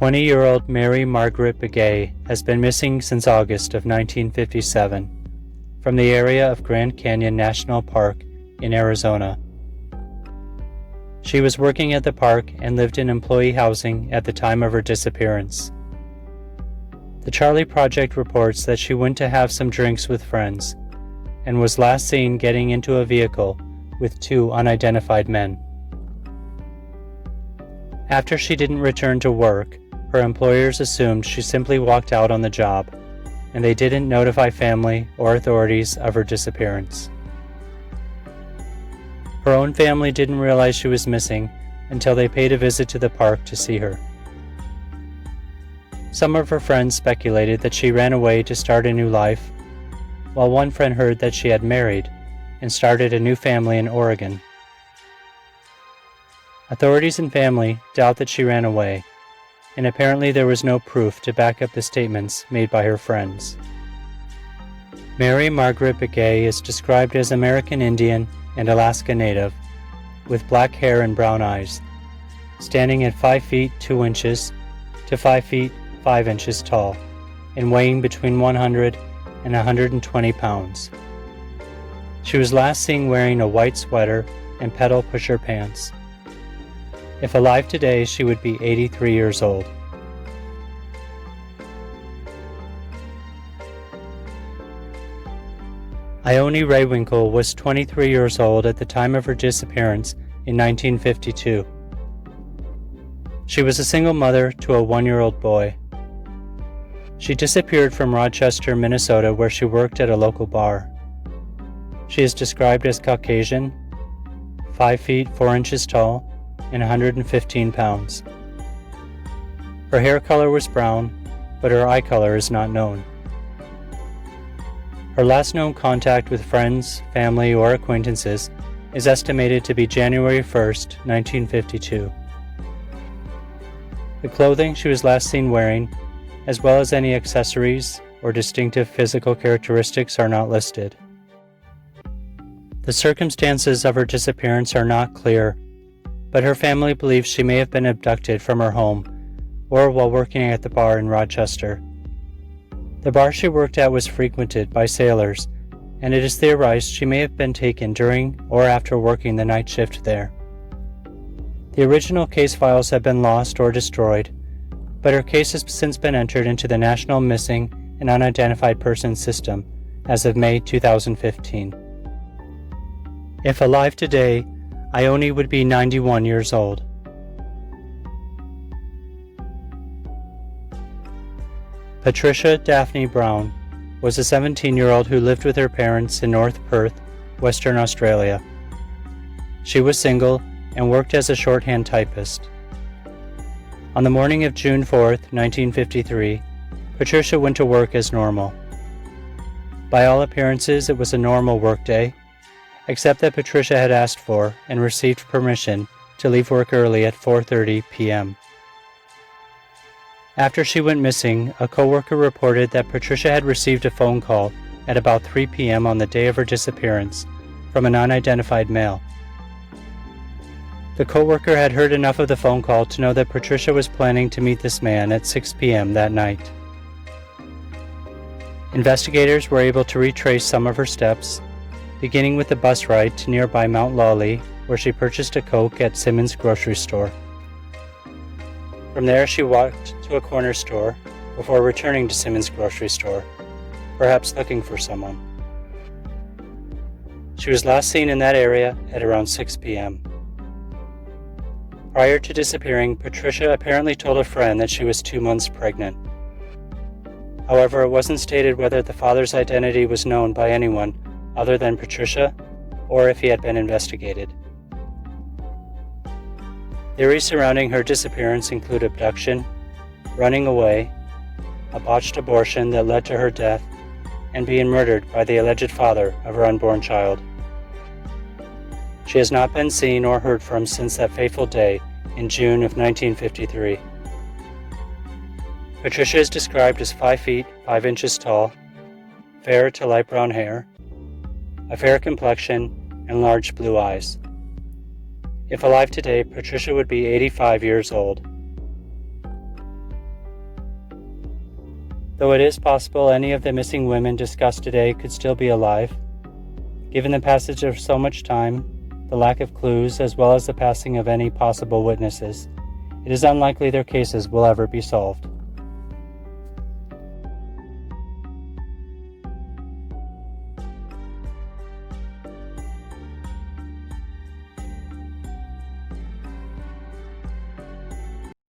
20-year-old Mary Margaret Begay has been missing since August of 1957 from the area of Grand Canyon National Park in Arizona. She was working at the park and lived in employee housing at the time of her disappearance. The Charlie Project reports that she went to have some drinks with friends and was last seen getting into a vehicle with two unidentified men. After she didn't return to work, her employers assumed she simply walked out on the job, and they didn't notify family or authorities of her disappearance. Her own family didn't realize she was missing until they paid a visit to the park to see her. Some of her friends speculated that she ran away to start a new life, while one friend heard that she had married and started a new family in Oregon. Authorities and family doubt that she ran away, and apparently there was no proof to back up the statements made by her friends. Mary Margaret Begay is described as American Indian and Alaska Native, with black hair and brown eyes, standing at 5 feet 2 inches to 5 feet 5 inches tall, and weighing between 100 and 120 pounds. She was last seen wearing a white sweater and pedal pusher pants. If alive today, she would be 83 years old. Ioni Raywinkle was 23 years old at the time of her disappearance in 1952. She was a single mother to a 1-year-old boy. She disappeared from Rochester, Minnesota, where she worked at a local bar. She is described as Caucasian, 5 feet 4 inches tall, and 115 pounds. Her hair color was brown, but her eye color is not known. Her last known contact with friends, family, or acquaintances is estimated to be January 1st, 1952. The clothing she was last seen wearing, as well as any accessories or distinctive physical characteristics, are not listed. The circumstances of her disappearance are not clear, but her family believes she may have been abducted from her home or while working at the bar in Rochester. The bar she worked at was frequented by sailors, and it is theorized she may have been taken during or after working the night shift there. The original case files have been lost or destroyed, but her case has since been entered into the National Missing and Unidentified Persons System as of May 2015. If alive today, Ioni would be 91 years old. Patricia Daphne Brown was a 17-year-old who lived with her parents in North Perth, Western Australia. She was single and worked as a shorthand typist. On the morning of June 4th, 1953, Patricia went to work as normal. By all appearances, it was a normal workday, except that Patricia had asked for and received permission to leave work early at 4:30 p.m. After she went missing, a coworker reported that Patricia had received a phone call at about 3 p.m. on the day of her disappearance from an unidentified male. The coworker had heard enough of the phone call to know that Patricia was planning to meet this man at 6 p.m. that night. Investigators were able to retrace some of her steps, beginning with the bus ride to nearby Mount Lawley, where she purchased a Coke at Simmons grocery store. From there, she walked to a corner store before returning to Simmons grocery store, perhaps looking for someone. She was last seen in that area at around 6 p.m. Prior to disappearing, Patricia apparently told a friend that she was 2 months pregnant. However, it wasn't stated whether the father's identity was known by anyone other than Patricia, or if he had been investigated. Theories surrounding her disappearance include abduction, running away, a botched abortion that led to her death, and being murdered by the alleged father of her unborn child. She has not been seen or heard from since that fateful day in June of 1953. Patricia is described as 5 feet 5 inches tall, fair to light brown hair, a fair complexion, and large blue eyes. If alive today, Patricia would be 85 years old. Though it is possible any of the missing women discussed today could still be alive, given the passage of so much time, the lack of clues, as well as the passing of any possible witnesses, it is unlikely their cases will ever be solved.